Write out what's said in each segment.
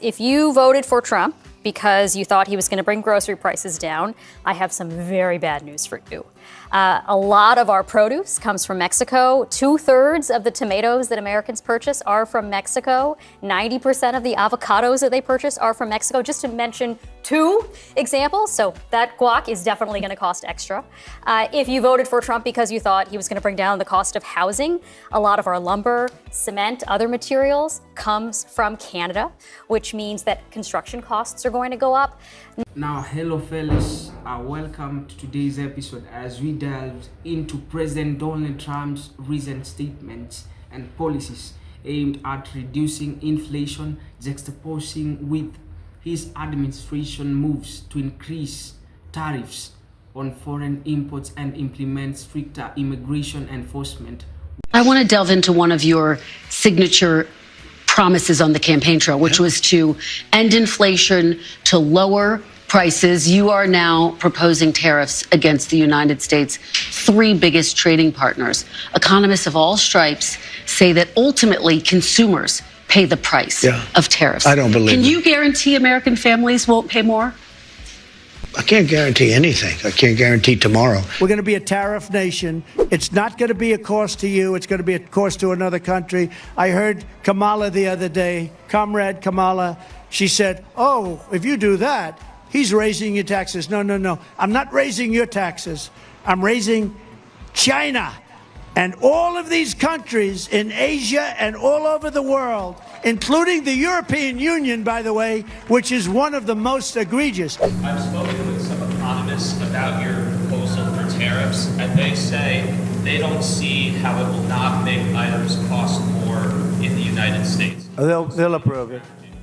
If you voted for Trump because you thought he was going to bring grocery prices down, I have some very bad news for you. A lot of our produce comes from Mexico. 2/3 of the tomatoes that Americans purchase are from Mexico. 90% of the avocados that they purchase are from Mexico, just to mention two examples. So that guac is definitely going to cost extra. If you voted for Trump because you thought he was going to bring down the cost of housing, a lot of our lumber, cement, other materials comes from Canada, which means that construction costs are going to go up. Now, hello fellas, welcome to today's episode as we delve into President Donald Trump's recent statements and policies aimed at reducing inflation, juxtaposing with his administration moves to increase tariffs on foreign imports and implement stricter immigration enforcement. I want to delve into one of your signature promises on the campaign trail, which was to end inflation, to lower prices. You are now proposing tariffs against the United States' three biggest trading partners. Economists of all stripes say that ultimately consumers pay the price of tariffs. I don't believe Can it. you guarantee American families won't pay more? I can't guarantee anything. I can't guarantee tomorrow. We're going to be a tariff nation. It's not going to be a cost to you. It's going to be a cost to another country. I heard Kamala the other day, Comrade Kamala. She said, oh, if you do that, he's raising your taxes. No. I'm not raising your taxes. I'm raising China and all of these countries in Asia and all over the world, including the European Union, by the way, which is one of the most egregious. I've spoken with some economists about your proposal for tariffs, and they say they don't see how it will not make items cost more in the United States. They'll approve it.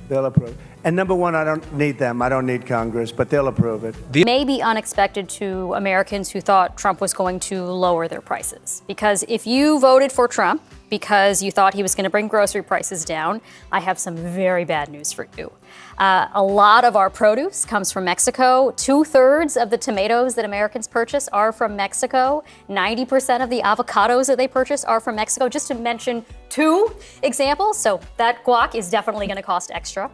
They'll approve it. And number one, I don't need them. I don't need Congress, but they'll approve it. May be unexpected to Americans who thought Trump was going to lower their prices. Because if you voted for Trump because you thought he was going to bring grocery prices down, I have some very bad news for you. A lot of our produce comes from Mexico. 2/3 of the tomatoes that Americans purchase are from Mexico. 90% of the avocados that they purchase are from Mexico, just to mention two examples. So that guac is definitely going to cost extra.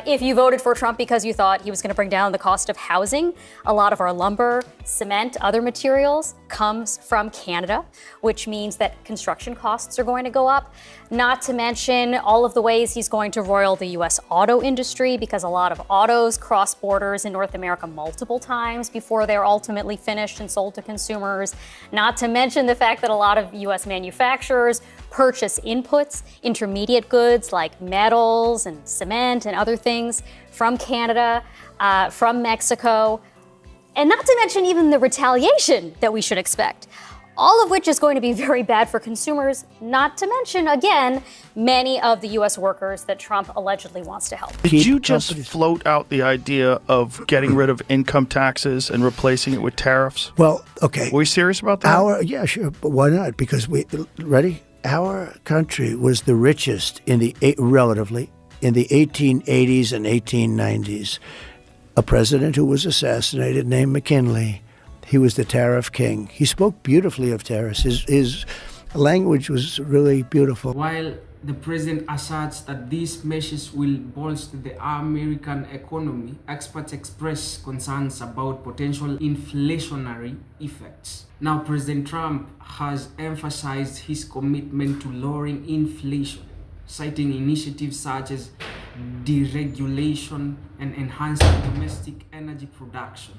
If you voted for Trump because you thought he was going to bring down the cost of housing, a lot of our lumber, cement, other materials comes from Canada, which means that construction costs are going to go up. Not to mention all of the ways he's going to roil the U.S. auto industry, because a lot of autos cross borders in North America multiple times before they're ultimately finished and sold to consumers. Not to mention the fact that a lot of U.S. manufacturers purchase inputs, intermediate goods like metals and cement and other things from Canada, from Mexico, and not to mention even the retaliation that we should expect. All of which is going to be very bad for consumers, not to mention, again, many of the U.S. workers that Trump allegedly wants to help. Did you just float out the idea of getting rid of income taxes and replacing it with tariffs? Well, okay. Were you serious about that? Yeah, sure. But why not? Because ready? Our country was the richest relatively in the 1880s and 1890s. A president who was assassinated named McKinley. He was the tariff king. He spoke beautifully of tariffs. His language was really beautiful. While the president asserts that these measures will bolster the American economy, experts express concerns about potential inflationary effects. Now, President Trump has emphasized his commitment to lowering inflation, citing initiatives such as deregulation and enhancing domestic energy production.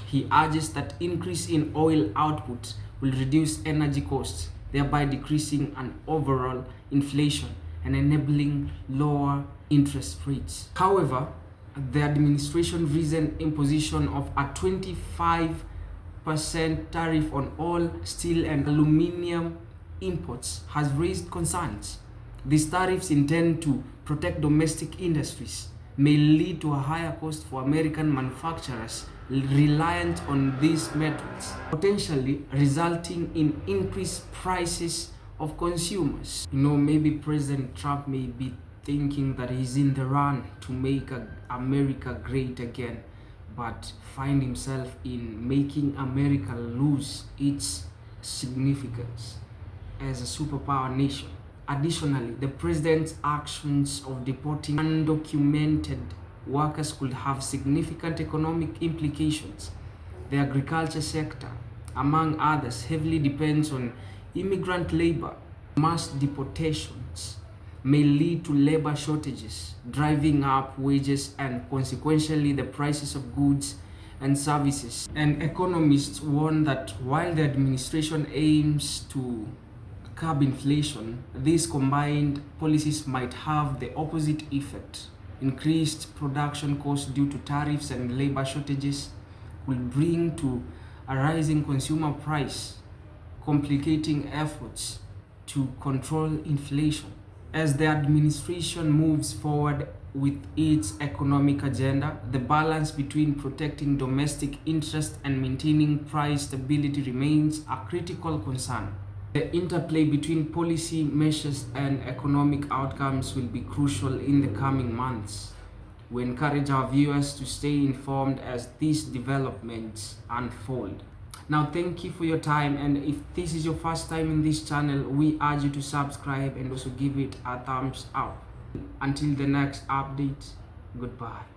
He urges that increase in oil output will reduce energy costs, thereby decreasing an overall inflation and enabling lower interest rates. However, the administration's recent imposition of a 25% tariff on all steel and aluminum imports has raised concerns. These tariffs intend to protect domestic industries, may lead to a higher cost for American manufacturers reliant on these methods, potentially resulting in increased prices of consumers. Maybe President Trump may be thinking that he's in the run to make America great again, but find himself in making America lose its significance as a superpower nation. Additionally, the president's actions of deporting undocumented workers could have significant economic implications. The agriculture sector, among others, heavily depends on immigrant labor. Mass deportations may lead to labor shortages, driving up wages and consequently the prices of goods and services. And economists warn that while the administration aims to curb inflation, these combined policies might have the opposite effect. Increased production costs due to tariffs and labor shortages will bring to a rising consumer price, complicating efforts to control inflation. As the administration moves forward with its economic agenda, the balance between protecting domestic interest and maintaining price stability remains a critical concern. The interplay between policy measures and economic outcomes will be crucial in the coming months. We encourage our viewers to stay informed as these developments unfold. Now, thank you for your time, and if this is your first time in this channel, we urge you to subscribe and also give it a thumbs up. Until the next update, goodbye.